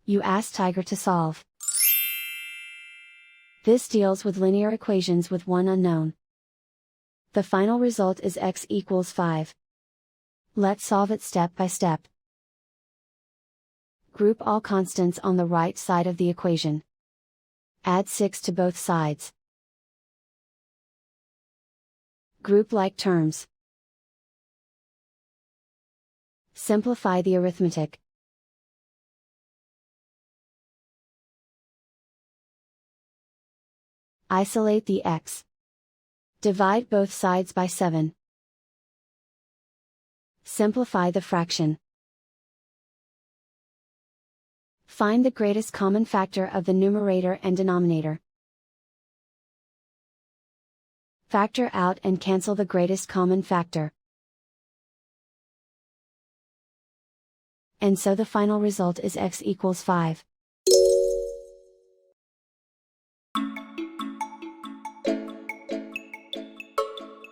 You ask Tiger to solve. This deals with linear equations with one unknown. The final result is x equals 5. Let's solve it step by step. Group all constants on the right side of the equation. Add 6 to both sides. Group like terms. Simplify the arithmetic. Isolate the x. Divide both sides by 7. Simplify the fraction. Find the greatest common factor of the numerator and denominator. Factor out and cancel the greatest common factor. And so the final result is x equals 5.